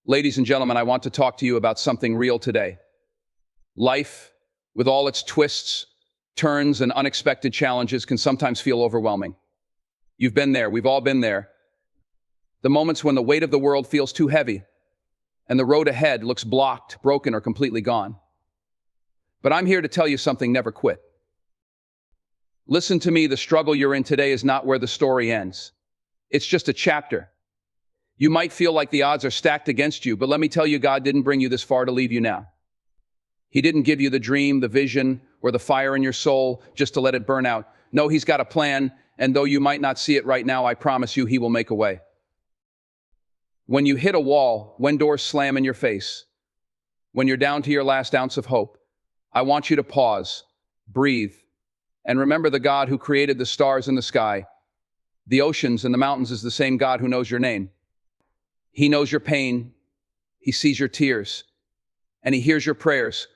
Ladies and gentlemen, I want to talk to you about something real today. Life, with all its twists, turns, and unexpected challenges, can sometimes feel overwhelming. You've been there, we've all been there. The moments when the weight of the world feels too heavy, and the road ahead looks blocked, broken, or completely gone. But I'm here to tell you something: never quit. Listen to me, the struggle you're in today is not where the story ends. It's just a chapter. You might feel like the odds are stacked against you, but let me tell you, God didn't bring you this far to leave you now. He didn't give you the dream, the vision, or the fire in your soul just to let it burn out. No, He's got a plan, and though you might not see it right now, I promise you He will make a way. When you hit a wall, when doors slam in your face, when you're down to your last ounce of hope, I want you to pause, breathe, and remember the God who created the stars in the sky, the oceans and the mountains is the same God who knows your name. He knows your pain, He sees your tears, and He hears your prayers.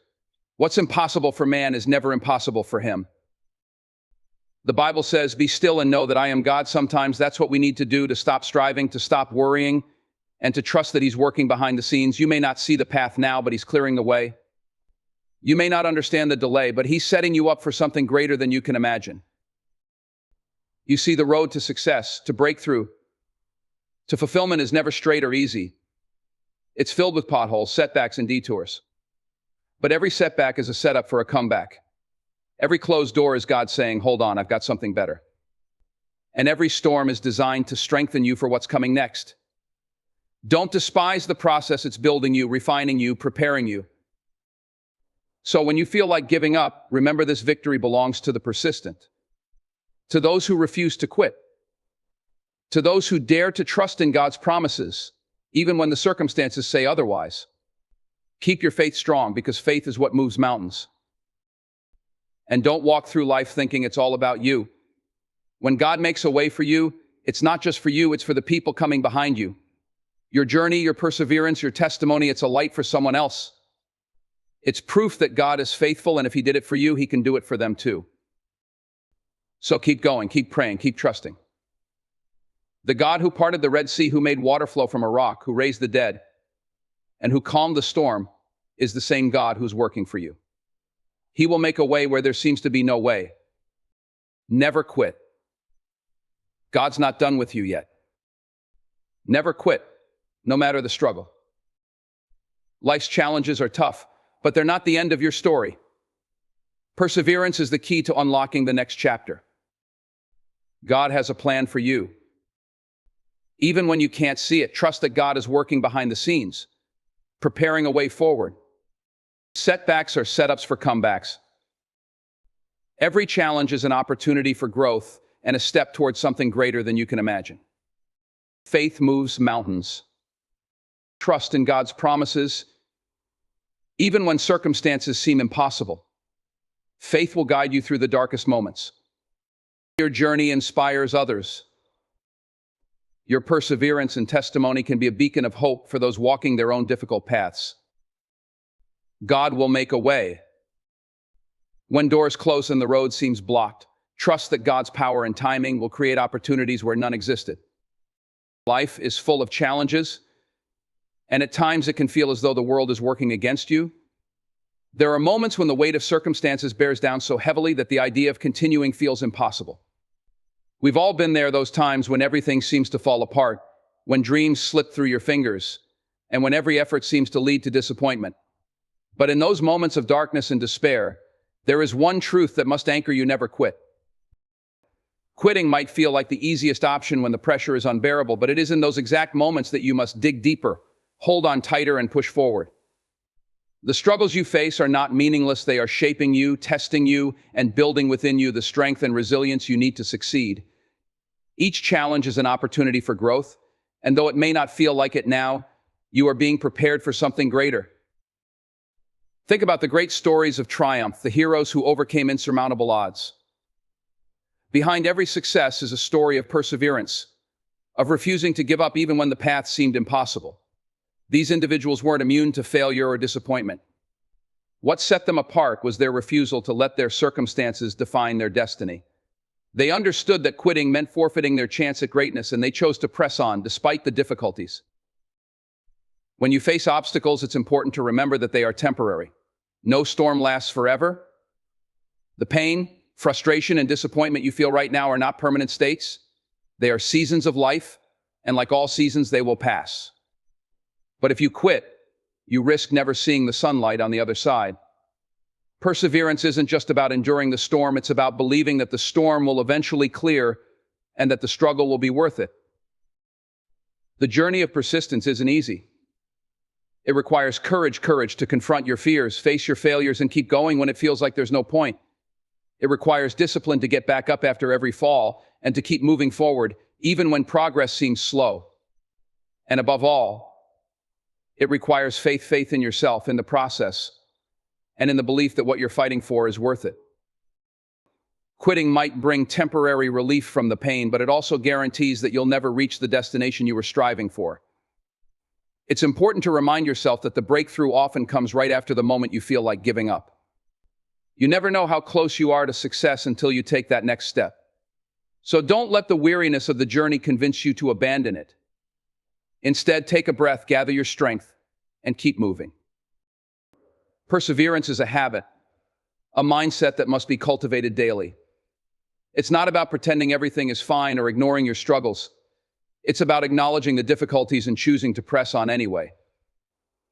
What's impossible for man is never impossible for Him. The Bible says, "Be still and know that I am God." Sometimes that's what we need to do to stop striving, to stop worrying, and to trust that He's working behind the scenes. You may not see the path now, but He's clearing the way. You may not understand the delay, but He's setting you up for something greater than you can imagine. You see, the road to success, to breakthrough, to fulfillment is never straight or easy. It's filled with potholes, setbacks, and detours. But every setback is a setup for a comeback. Every closed door is God saying, "Hold on, I've got something better." And every storm is designed to strengthen you for what's coming next. Don't despise the process. It's building you, refining you, preparing you. So when you feel like giving up, remember this: victory belongs to the persistent, to those who refuse to quit, to those who dare to trust in God's promises, even when the circumstances say otherwise. Keep your faith strong, because faith is what moves mountains. And don't walk through life thinking it's all about you. When God makes a way for you, it's not just for you, it's for the people coming behind you. Your journey, your perseverance, your testimony, it's a light for someone else. It's proof that God is faithful, and if He did it for you, He can do it for them too. So keep going, keep praying, keep trusting. The God who parted the Red Sea, who made water flow from a rock, who raised the dead, and who calmed the storm, is the same God who's working for you. He will make a way where there seems to be no way. Never quit. God's not done with you yet. Never quit, no matter the struggle. Life's challenges are tough, but they're not the end of your story. Perseverance is the key to unlocking the next chapter. God has a plan for you. Even when you can't see it, trust that God is working behind the scenes, preparing a way forward. Setbacks are setups for comebacks. Every challenge is an opportunity for growth and a step towards something greater than you can imagine. Faith moves mountains. Trust in God's promises, even when circumstances seem impossible. Faith will guide you through the darkest moments. Your journey inspires others. Your perseverance and testimony can be a beacon of hope for those walking their own difficult paths. God will make a way. When doors close and the road seems blocked, trust that God's power and timing will create opportunities where none existed. Life is full of challenges, and at times it can feel as though the world is working against you. There are moments when the weight of circumstances bears down so heavily that the idea of continuing feels impossible. We've all been there, those times when everything seems to fall apart, when dreams slip through your fingers, and when every effort seems to lead to disappointment. But in those moments of darkness and despair, there is one truth that must anchor you: never quit. Quitting might feel like the easiest option when the pressure is unbearable, but it is in those exact moments that you must dig deeper, hold on tighter, and push forward. The struggles you face are not meaningless. They are shaping you, testing you, and building within you the strength and resilience you need to succeed. Each challenge is an opportunity for growth, and though it may not feel like it now, you are being prepared for something greater. Think about the great stories of triumph, the heroes who overcame insurmountable odds. Behind every success is a story of perseverance, of refusing to give up even when the path seemed impossible. These individuals weren't immune to failure or disappointment. What set them apart was their refusal to let their circumstances define their destiny. They understood that quitting meant forfeiting their chance at greatness, and they chose to press on despite the difficulties. When you face obstacles, it's important to remember that they are temporary. No storm lasts forever. The pain, frustration, and disappointment you feel right now are not permanent states. They are seasons of life, and like all seasons, they will pass. But if you quit, you risk never seeing the sunlight on the other side. Perseverance isn't just about enduring the storm, it's about believing that the storm will eventually clear and that the struggle will be worth it. The journey of persistence isn't easy. It requires courage to confront your fears, face your failures, and keep going when it feels like there's no point. It requires discipline to get back up after every fall and to keep moving forward, even when progress seems slow. And above all, it requires faith in yourself, in the process, and in the belief that what you're fighting for is worth it. Quitting might bring temporary relief from the pain, but it also guarantees that you'll never reach the destination you were striving for. It's important to remind yourself that the breakthrough often comes right after the moment you feel like giving up. You never know how close you are to success until you take that next step. So don't let the weariness of the journey convince you to abandon it. Instead, take a breath, gather your strength, and keep moving. Perseverance is a habit, a mindset that must be cultivated daily. It's not about pretending everything is fine or ignoring your struggles. It's about acknowledging the difficulties and choosing to press on anyway.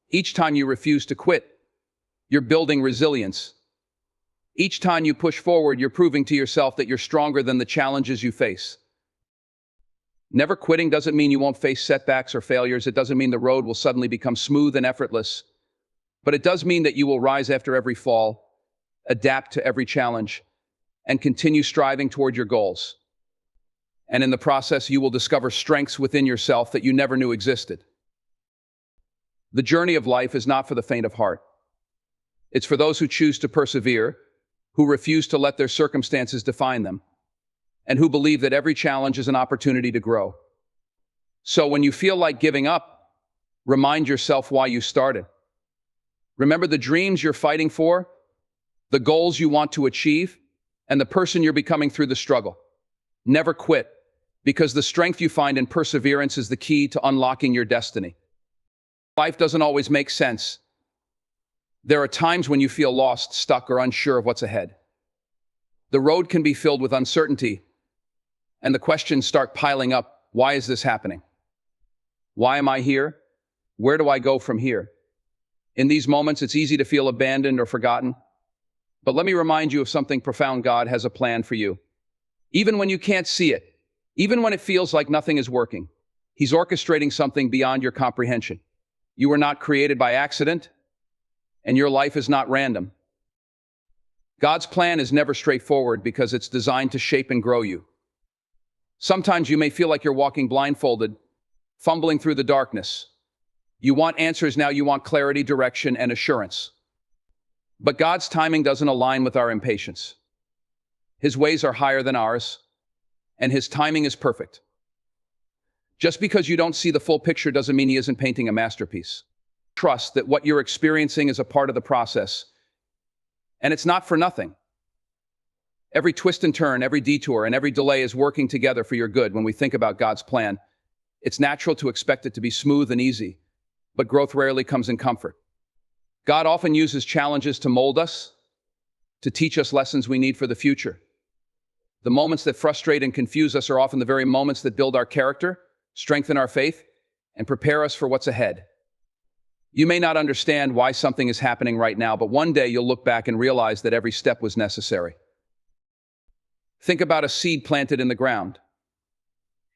Each time you refuse to quit, you're building resilience. Each time you push forward, you're proving to yourself that you're stronger than the challenges you face. Never quitting doesn't mean you won't face setbacks or failures. It doesn't mean the road will suddenly become smooth and effortless. But it does mean that you will rise after every fall, adapt to every challenge, and continue striving toward your goals. And in the process, you will discover strengths within yourself that you never knew existed. The journey of life is not for the faint of heart. It's for those who choose to persevere, who refuse to let their circumstances define them, and who believe that every challenge is an opportunity to grow. So when you feel like giving up, remind yourself why you started. Remember the dreams you're fighting for, the goals you want to achieve, and the person you're becoming through the struggle. Never quit, because the strength you find in perseverance is the key to unlocking your destiny. Life doesn't always make sense. There are times when you feel lost, stuck, or unsure of what's ahead. The road can be filled with uncertainty, and the questions start piling up. Why is this happening? Why am I here? Where do I go from here? In these moments, it's easy to feel abandoned or forgotten. But let me remind you of something profound. God has a plan for you. Even when you can't see it, even when it feels like nothing is working, He's orchestrating something beyond your comprehension. You were not created by accident, and your life is not random. God's plan is never straightforward because it's designed to shape and grow you. Sometimes you may feel like you're walking blindfolded, fumbling through the darkness. You want answers now, you want clarity, direction, and assurance. But God's timing doesn't align with our impatience. His ways are higher than ours, and His timing is perfect. Just because you don't see the full picture doesn't mean He isn't painting a masterpiece. Trust that what you're experiencing is a part of the process, and it's not for nothing. Every twist and turn, every detour, and every delay is working together for your good. When we think about God's plan, it's natural to expect it to be smooth and easy, but growth rarely comes in comfort. God often uses challenges to mold us, to teach us lessons we need for the future. The moments that frustrate and confuse us are often the very moments that build our character, strengthen our faith, and prepare us for what's ahead. You may not understand why something is happening right now, but one day you'll look back and realize that every step was necessary. Think about a seed planted in the ground.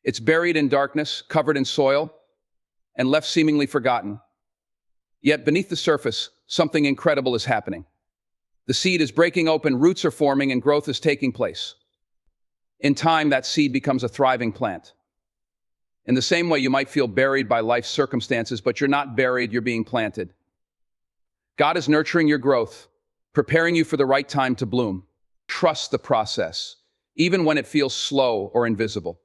It's buried in darkness, covered in soil, and left seemingly forgotten. Yet beneath the surface, something incredible is happening. The seed is breaking open, roots are forming, and growth is taking place. In time, that seed becomes a thriving plant. In the same way, you might feel buried by life's circumstances, but you're not buried, you're being planted. God is nurturing your growth, preparing you for the right time to bloom. Trust the process, even when it feels slow or invisible.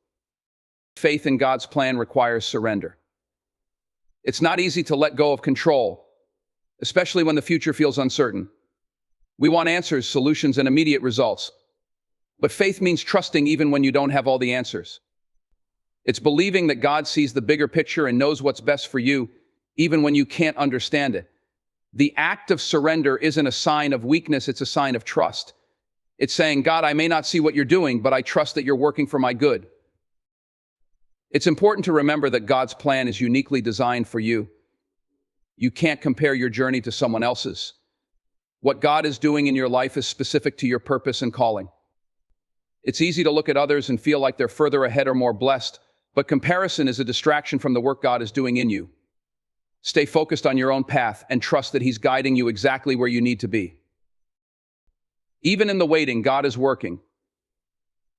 Faith in God's plan requires surrender. It's not easy to let go of control, especially when the future feels uncertain. We want answers, solutions, and immediate results. But faith means trusting even when you don't have all the answers. It's believing that God sees the bigger picture and knows what's best for you, even when you can't understand it. The act of surrender isn't a sign of weakness, it's a sign of trust. It's saying, God, I may not see what you're doing, but I trust that you're working for my good. It's important to remember that God's plan is uniquely designed for you. You can't compare your journey to someone else's. What God is doing in your life is specific to your purpose and calling. It's easy to look at others and feel like they're further ahead or more blessed, but comparison is a distraction from the work God is doing in you. Stay focused on your own path and trust that He's guiding you exactly where you need to be. Even in the waiting, God is working.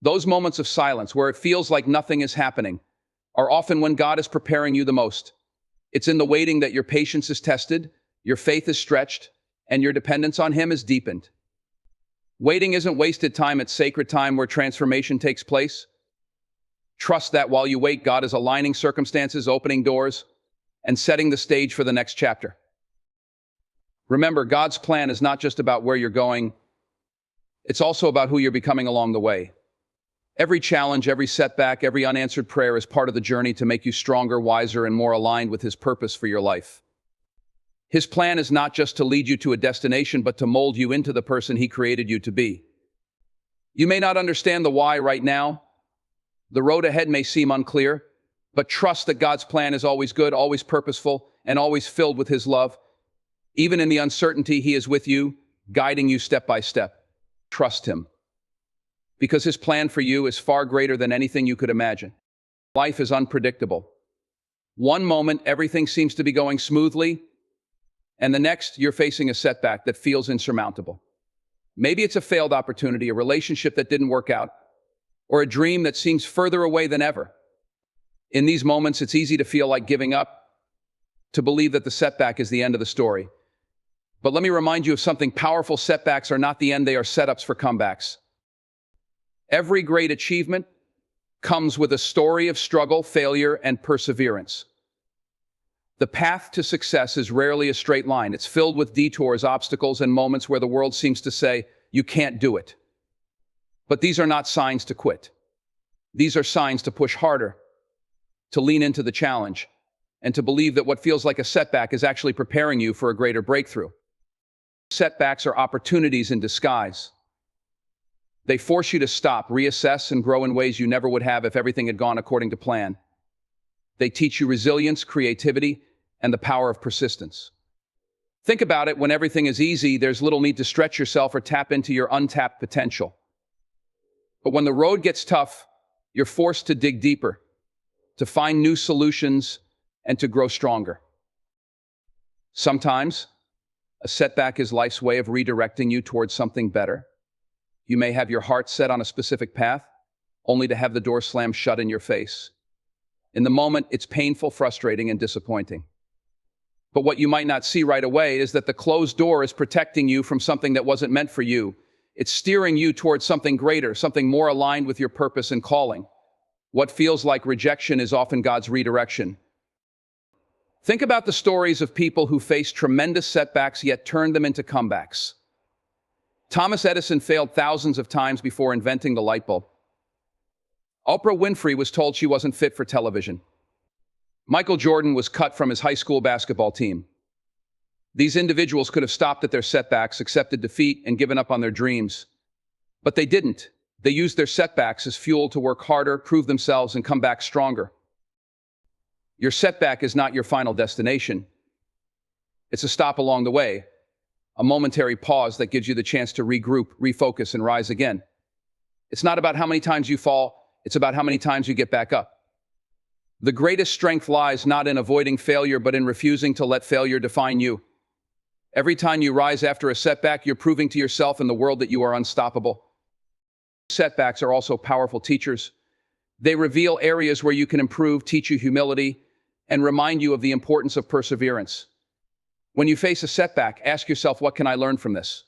Those moments of silence where it feels like nothing is happening are often when God is preparing you the most. It's in the waiting that your patience is tested, your faith is stretched, and your dependence on Him is deepened. Waiting isn't wasted time, it's sacred time where transformation takes place. Trust that while you wait, God is aligning circumstances, opening doors, and setting the stage for the next chapter. Remember, God's plan is not just about where you're going, it's also about who you're becoming along the way. Every challenge, every setback, every unanswered prayer is part of the journey to make you stronger, wiser, and more aligned with His purpose for your life. His plan is not just to lead you to a destination, but to mold you into the person He created you to be. You may not understand the why right now. The road ahead may seem unclear, but trust that God's plan is always good, always purposeful, and always filled with His love. Even in the uncertainty, He is with you, guiding you step by step. Trust Him, because His plan for you is far greater than anything you could imagine. Life is unpredictable. One moment, everything seems to be going smoothly, and the next, you're facing a setback that feels insurmountable. Maybe it's a failed opportunity, a relationship that didn't work out, or a dream that seems further away than ever. In these moments, it's easy to feel like giving up, to believe that the setback is the end of the story. But let me remind you of something powerful. Setbacks are not the end, they are setups for comebacks. Every great achievement comes with a story of struggle, failure, and perseverance. The path to success is rarely a straight line. It's filled with detours, obstacles, and moments where the world seems to say, you can't do it. But these are not signs to quit. These are signs to push harder, to lean into the challenge, and to believe that what feels like a setback is actually preparing you for a greater breakthrough. Setbacks are opportunities in disguise. They force you to stop, reassess, and grow in ways you never would have if everything had gone according to plan. They teach you resilience, creativity, and the power of persistence. Think about it, when everything is easy, there's little need to stretch yourself or tap into your untapped potential. But when the road gets tough, you're forced to dig deeper, to find new solutions, and to grow stronger. Sometimes, a setback is life's way of redirecting you towards something better. You may have your heart set on a specific path, only to have the door slam shut in your face. In the moment, it's painful, frustrating, and disappointing. But what you might not see right away is that the closed door is protecting you from something that wasn't meant for you. It's steering you towards something greater, something more aligned with your purpose and calling. What feels like rejection is often God's redirection. Think about the stories of people who faced tremendous setbacks yet turned them into comebacks. Thomas Edison failed thousands of times before inventing the light bulb. Oprah Winfrey was told she wasn't fit for television. Michael Jordan was cut from his high school basketball team. These individuals could have stopped at their setbacks, accepted defeat, and given up on their dreams. But they didn't. They used their setbacks as fuel to work harder, prove themselves, and come back stronger. Your setback is not your final destination. It's a stop along the way, a momentary pause that gives you the chance to regroup, refocus, and rise again. It's not about how many times you fall, it's about how many times you get back up. The greatest strength lies not in avoiding failure, but in refusing to let failure define you. Every time you rise after a setback, you're proving to yourself and the world that you are unstoppable. Setbacks are also powerful teachers. They reveal areas where you can improve, teach you humility, and remind you of the importance of perseverance. When you face a setback, ask yourself, what can I learn from this?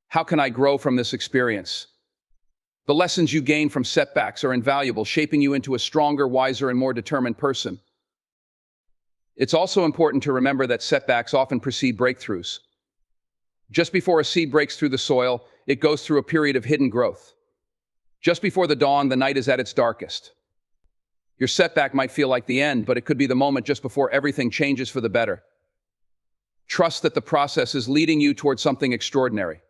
How can I grow from this experience? The lessons you gain from setbacks are invaluable, shaping you into a stronger, wiser, and more determined person. It's also important to remember that setbacks often precede breakthroughs. Just before a seed breaks through the soil, it goes through a period of hidden growth. Just before the dawn, the night is at its darkest. Your setback might feel like the end, but it could be the moment just before everything changes for the better. Trust that the process is leading you toward something extraordinary.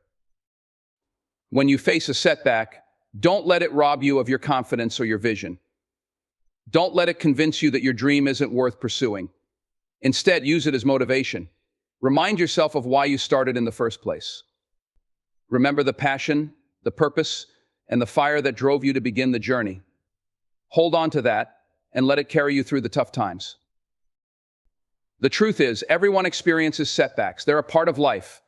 When you face a setback, don't let it rob you of your confidence or your vision. Don't let it convince you that your dream isn't worth pursuing. Instead, use it as motivation. Remind yourself of why you started in the first place. Remember the passion, the purpose, and the fire that drove you to begin the journey. Hold on to that and let it carry you through the tough times. The truth is, everyone experiences setbacks. They're a part of life,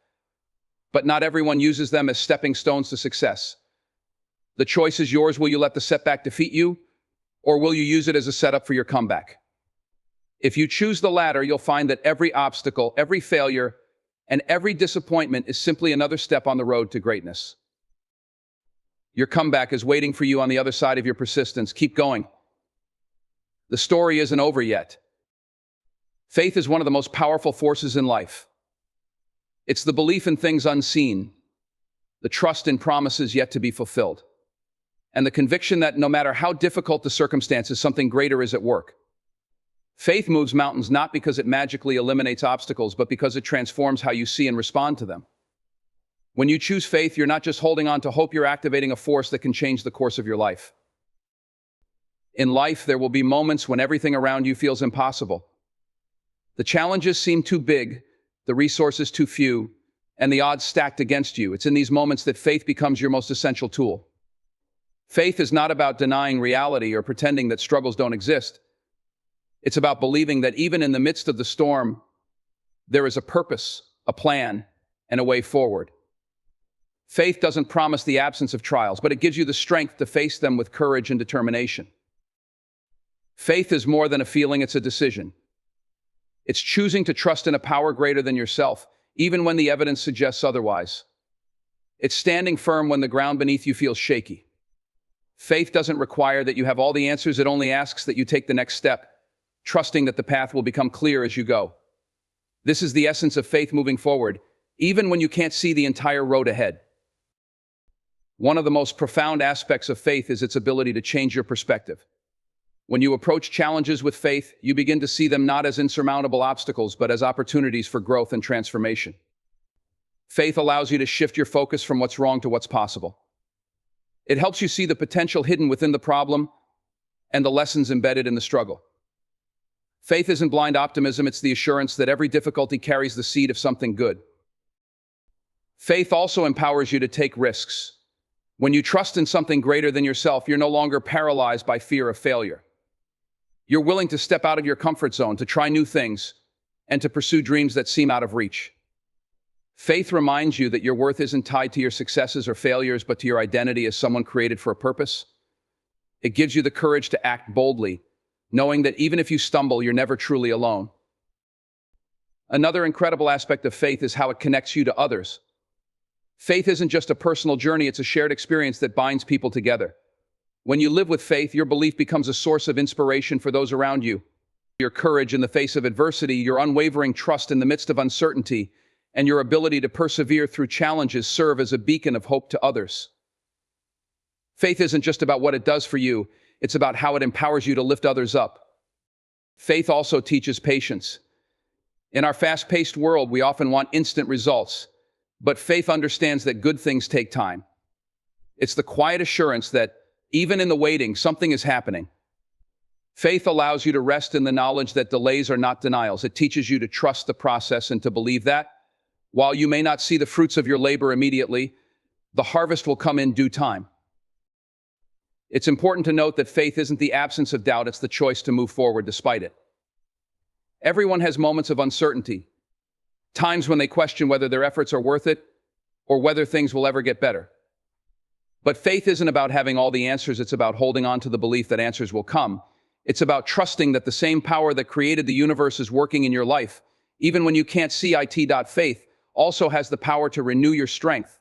but not everyone uses them as stepping stones to success. The choice is yours. Will you let the setback defeat you, or will you use it as a setup for your comeback? If you choose the latter, you'll find that every obstacle, every failure, and every disappointment is simply another step on the road to greatness. Your comeback is waiting for you on the other side of your persistence. Keep going. The story isn't over yet. Faith is one of the most powerful forces in life. It's the belief in things unseen, the trust in promises yet to be fulfilled, and the conviction that no matter how difficult the circumstances, something greater is at work. Faith moves mountains not because it magically eliminates obstacles, but because it transforms how you see and respond to them. When you choose faith, you're not just holding on to hope, you're activating a force that can change the course of your life. In life, there will be moments when everything around you feels impossible. The challenges seem too big, the resources too few, and the odds stacked against you. It's in these moments that faith becomes your most essential tool. Faith is not about denying reality or pretending that struggles don't exist. It's about believing that even in the midst of the storm, there is a purpose, a plan, and a way forward. Faith doesn't promise the absence of trials, but it gives you the strength to face them with courage and determination. Faith is more than a feeling, it's a decision. It's choosing to trust in a power greater than yourself, even when the evidence suggests otherwise. It's standing firm when the ground beneath you feels shaky. Faith doesn't require that you have all the answers, it only asks that you take the next step, trusting that the path will become clear as you go. This is the essence of faith moving forward, even when you can't see the entire road ahead. One of the most profound aspects of faith is its ability to change your perspective. When you approach challenges with faith, you begin to see them not as insurmountable obstacles, but as opportunities for growth and transformation. Faith allows you to shift your focus from what's wrong to what's possible. It helps you see the potential hidden within the problem and the lessons embedded in the struggle. Faith isn't blind optimism, it's the assurance that every difficulty carries the seed of something good. Faith also empowers you to take risks. When you trust in something greater than yourself, you're no longer paralyzed by fear of failure. You're willing to step out of your comfort zone, to try new things, and to pursue dreams that seem out of reach. Faith reminds you that your worth isn't tied to your successes or failures, but to your identity as someone created for a purpose. It gives you the courage to act boldly, knowing that even if you stumble, you're never truly alone. Another incredible aspect of faith is how it connects you to others. Faith isn't just a personal journey, it's a shared experience that binds people together. When you live with faith, your belief becomes a source of inspiration for those around you. Your courage in the face of adversity, your unwavering trust in the midst of uncertainty, and your ability to persevere through challenges serve as a beacon of hope to others. Faith isn't just about what it does for you, it's about how it empowers you to lift others up. Faith also teaches patience. In our fast-paced world, we often want instant results, but faith understands that good things take time. It's the quiet assurance that even in the waiting, something is happening. Faith allows you to rest in the knowledge that delays are not denials. It teaches you to trust the process and to believe that, while you may not see the fruits of your labor immediately, the harvest will come in due time. It's important to note that faith isn't the absence of doubt, it's the choice to move forward despite it. Everyone has moments of uncertainty, times when they question whether their efforts are worth it or whether things will ever get better. But faith isn't about having all the answers, it's about holding on to the belief that answers will come. It's about trusting that the same power that created the universe is working in your life, even when you can't see it. Faith also has the power to renew your strength.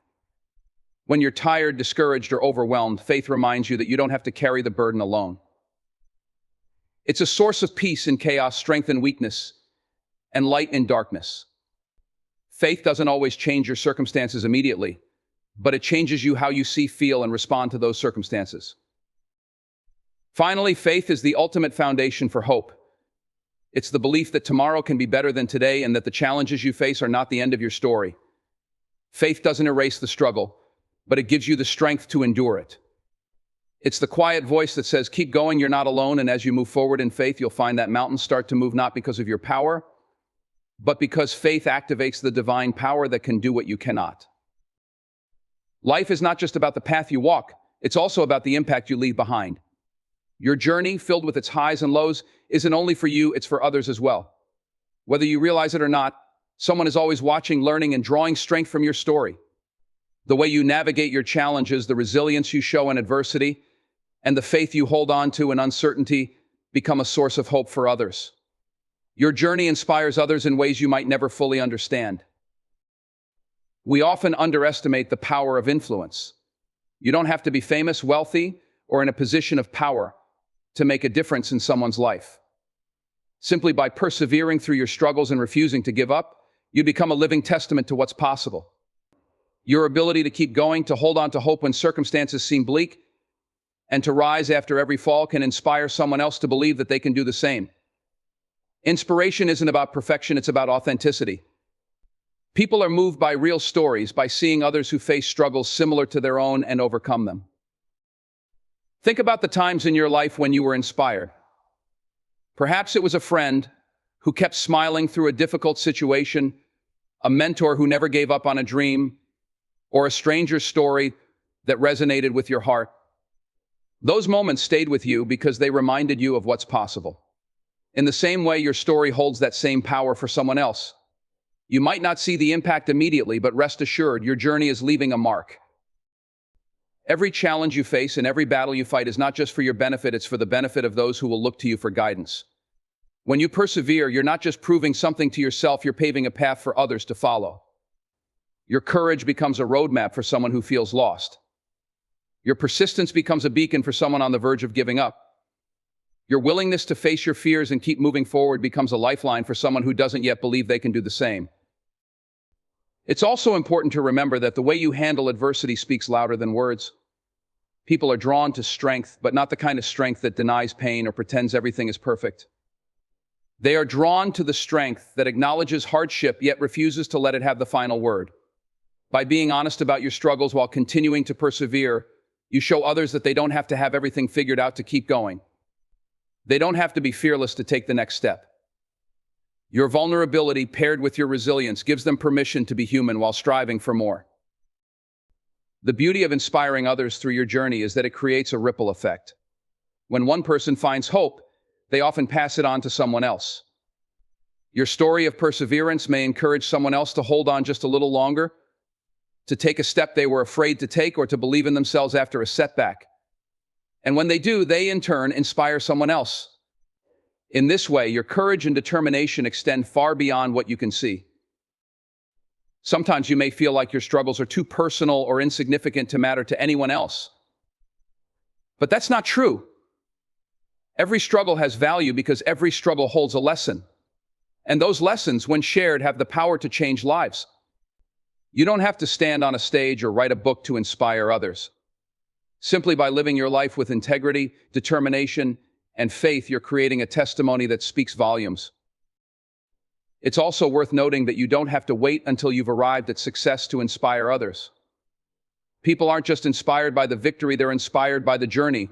When you're tired, discouraged, or overwhelmed, faith reminds you that you don't have to carry the burden alone. It's a source of peace in chaos, strength in weakness, and light in darkness. Faith doesn't always change your circumstances immediately, but it changes you how you see, feel, and respond to those circumstances. Finally, faith is the ultimate foundation for hope. It's the belief that tomorrow can be better than today and that the challenges you face are not the end of your story. Faith doesn't erase the struggle, but it gives you the strength to endure it. It's the quiet voice that says, keep going, you're not alone, and as you move forward in faith, you'll find that mountains start to move not because of your power, but because faith activates the divine power that can do what you cannot. Life is not just about the path you walk, it's also about the impact you leave behind. Your journey, filled with its highs and lows, isn't only for you, it's for others as well. Whether you realize it or not, someone is always watching, learning, and drawing strength from your story. The way you navigate your challenges, the resilience you show in adversity, and the faith you hold on to in uncertainty become a source of hope for others. Your journey inspires others in ways you might never fully understand. We often underestimate the power of influence. You don't have to be famous, wealthy, or in a position of power to make a difference in someone's life. Simply by persevering through your struggles and refusing to give up, you become a living testament to what's possible. Your ability to keep going, to hold on to hope when circumstances seem bleak, and to rise after every fall can inspire someone else to believe that they can do the same. Inspiration isn't about perfection, it's about authenticity. People are moved by real stories, by seeing others who face struggles similar to their own and overcome them. Think about the times in your life when you were inspired. Perhaps it was a friend who kept smiling through a difficult situation, a mentor who never gave up on a dream, or a stranger's story that resonated with your heart. Those moments stayed with you because they reminded you of what's possible. In the same way, your story holds that same power for someone else. You might not see the impact immediately, but rest assured, your journey is leaving a mark. Every challenge you face and every battle you fight is not just for your benefit, it's for the benefit of those who will look to you for guidance. When you persevere, you're not just proving something to yourself, you're paving a path for others to follow. Your courage becomes a roadmap for someone who feels lost. Your persistence becomes a beacon for someone on the verge of giving up. Your willingness to face your fears and keep moving forward becomes a lifeline for someone who doesn't yet believe they can do the same. It's also important to remember that the way you handle adversity speaks louder than words. People are drawn to strength, but not the kind of strength that denies pain or pretends everything is perfect. They are drawn to the strength that acknowledges hardship yet refuses to let it have the final word. By being honest about your struggles while continuing to persevere, you show others that they don't have to have everything figured out to keep going. They don't have to be fearless to take the next step. Your vulnerability paired with your resilience gives them permission to be human while striving for more. The beauty of inspiring others through your journey is that it creates a ripple effect. When one person finds hope, they often pass it on to someone else. Your story of perseverance may encourage someone else to hold on just a little longer, to take a step they were afraid to take, or to believe in themselves after a setback. And when they do, they in turn inspire someone else. In this way, your courage and determination extend far beyond what you can see. Sometimes you may feel like your struggles are too personal or insignificant to matter to anyone else. But that's not true. Every struggle has value because every struggle holds a lesson. And those lessons, when shared, have the power to change lives. You don't have to stand on a stage or write a book to inspire others. Simply by living your life with integrity, determination, and faith, you're creating a testimony that speaks volumes. It's also worth noting that you don't have to wait until you've arrived at success to inspire others. People aren't just inspired by the victory, they're inspired by the journey.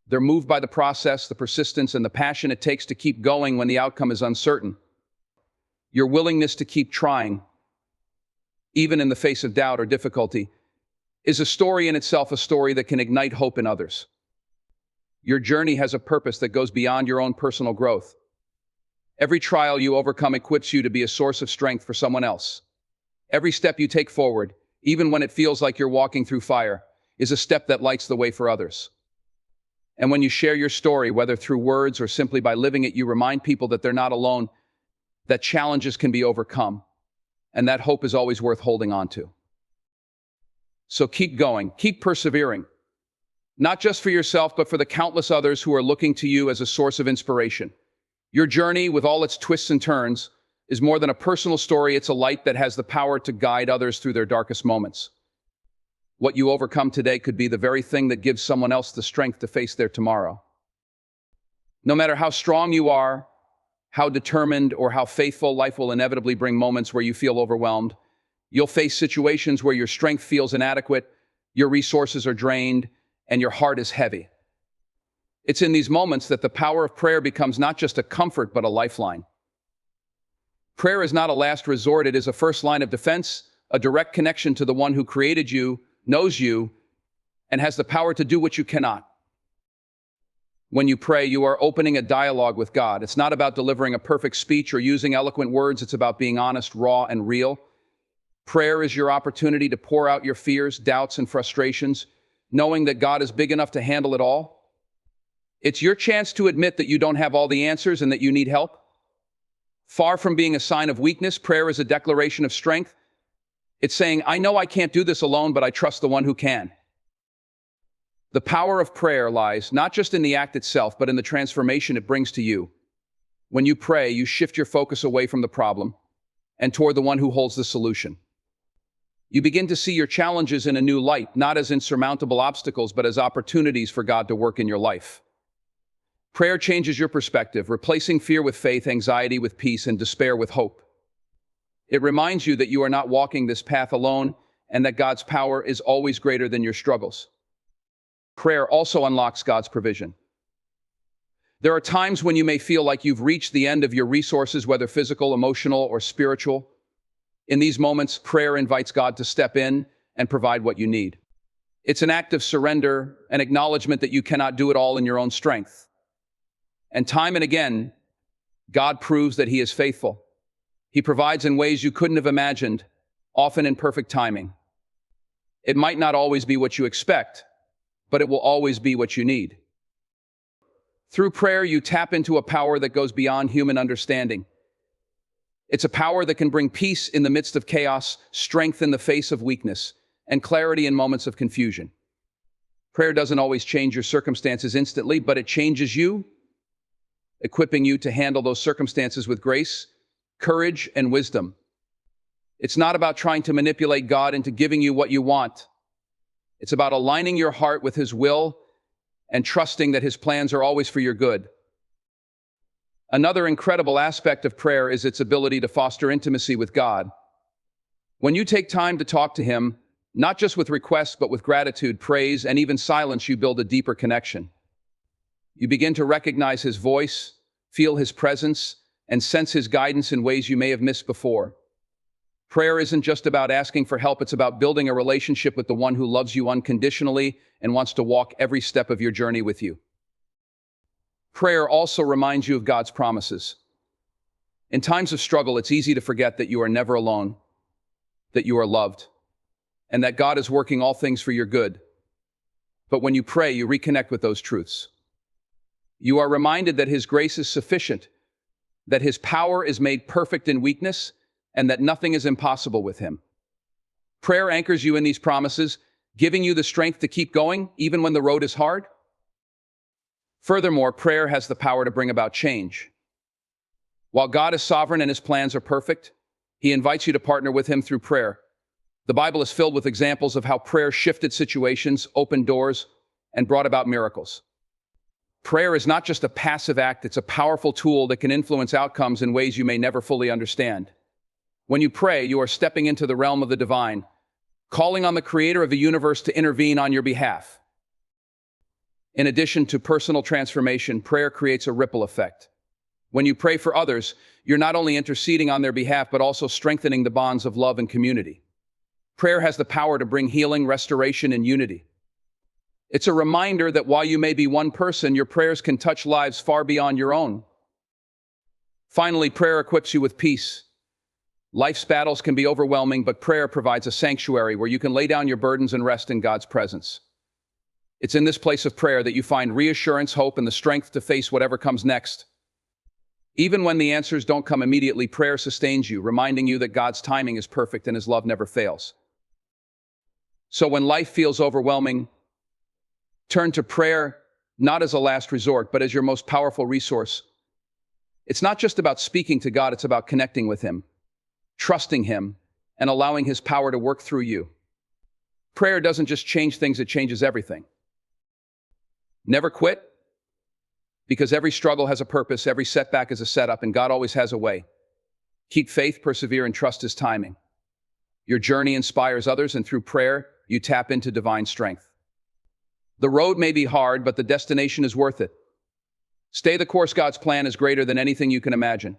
They're moved by the process, the persistence, and the passion it takes to keep going when the outcome is uncertain. Your willingness to keep trying, even in the face of doubt or difficulty, is a story in itself, a story that can ignite hope in others. Your journey has a purpose that goes beyond your own personal growth. Every trial you overcome equips you to be a source of strength for someone else. Every step you take forward, even when it feels like you're walking through fire, is a step that lights the way for others. And when you share your story, whether through words or simply by living it, you remind people that they're not alone, that challenges can be overcome, and that hope is always worth holding on to. So keep going, keep persevering, not just for yourself, but for the countless others who are looking to you as a source of inspiration. Your journey, with all its twists and turns, is more than a personal story. It's a light that has the power to guide others through their darkest moments. What you overcome today could be the very thing that gives someone else the strength to face their tomorrow. No matter how strong you are, how determined, or how faithful, life will inevitably bring moments where you feel overwhelmed. You'll face situations where your strength feels inadequate, your resources are drained, and your heart is heavy. It's in these moments that the power of prayer becomes not just a comfort, but a lifeline. Prayer is not a last resort, it is a first line of defense, a direct connection to the one who created you, knows you, and has the power to do what you cannot. When you pray, you are opening a dialogue with God. It's not about delivering a perfect speech or using eloquent words, it's about being honest, raw, and real. Prayer is your opportunity to pour out your fears, doubts, and frustrations, knowing that God is big enough to handle it all. It's your chance to admit that you don't have all the answers and that you need help. Far from being a sign of weakness, prayer is a declaration of strength. It's saying, I know I can't do this alone, but I trust the one who can. The power of prayer lies not just in the act itself, but in the transformation it brings to you. When you pray, you shift your focus away from the problem and toward the one who holds the solution. You begin to see your challenges in a new light, not as insurmountable obstacles, but as opportunities for God to work in your life. Prayer changes your perspective, replacing fear with faith, anxiety with peace, and despair with hope. It reminds you that you are not walking this path alone and that God's power is always greater than your struggles. Prayer also unlocks God's provision. There are times when you may feel like you've reached the end of your resources, whether physical, emotional, or spiritual. In these moments, prayer invites God to step in and provide what you need. It's an act of surrender, an acknowledgement that you cannot do it all in your own strength. And time and again, God proves that He is faithful. He provides in ways you couldn't have imagined, often in perfect timing. It might not always be what you expect, but it will always be what you need. Through prayer, you tap into a power that goes beyond human understanding. It's a power that can bring peace in the midst of chaos, strength in the face of weakness, and clarity in moments of confusion. Prayer doesn't always change your circumstances instantly, but it changes you, equipping you to handle those circumstances with grace, courage, and wisdom. It's not about trying to manipulate God into giving you what you want. It's about aligning your heart with His will and trusting that His plans are always for your good. Another incredible aspect of prayer is its ability to foster intimacy with God. When you take time to talk to Him, not just with requests, but with gratitude, praise, and even silence, you build a deeper connection. You begin to recognize His voice, feel His presence, and sense His guidance in ways you may have missed before. Prayer isn't just about asking for help, it's about building a relationship with the one who loves you unconditionally and wants to walk every step of your journey with you. Prayer also reminds you of God's promises. In times of struggle, it's easy to forget that you are never alone, that you are loved, and that God is working all things for your good. But when you pray, you reconnect with those truths. You are reminded that His grace is sufficient, that His power is made perfect in weakness, and that nothing is impossible with Him. Prayer anchors you in these promises, giving you the strength to keep going even when the road is hard. Furthermore, prayer has the power to bring about change. While God is sovereign and His plans are perfect, He invites you to partner with Him through prayer. The Bible is filled with examples of how prayer shifted situations, opened doors, and brought about miracles. Prayer is not just a passive act, it's a powerful tool that can influence outcomes in ways you may never fully understand. When you pray, you are stepping into the realm of the divine, calling on the Creator of the universe to intervene on your behalf. In addition to personal transformation, prayer creates a ripple effect. When you pray for others, you're not only interceding on their behalf, but also strengthening the bonds of love and community. Prayer has the power to bring healing, restoration, and unity. It's a reminder that while you may be one person, your prayers can touch lives far beyond your own. Finally, prayer equips you with peace. Life's battles can be overwhelming, but prayer provides a sanctuary where you can lay down your burdens and rest in God's presence. It's in this place of prayer that you find reassurance, hope, and the strength to face whatever comes next. Even when the answers don't come immediately, prayer sustains you, reminding you that God's timing is perfect and His love never fails. So when life feels overwhelming, turn to prayer not as a last resort, but as your most powerful resource. It's not just about speaking to God, it's about connecting with Him, trusting Him, and allowing His power to work through you. Prayer doesn't just change things, it changes everything. Never quit, Because every struggle has a purpose, every setback is a setup, and God always has a way. Keep faith, persevere, and trust His timing. Your journey inspires others, and through prayer, you tap into divine strength. The road may be hard, but the destination is worth it. Stay the course. God's plan is greater than anything you can imagine.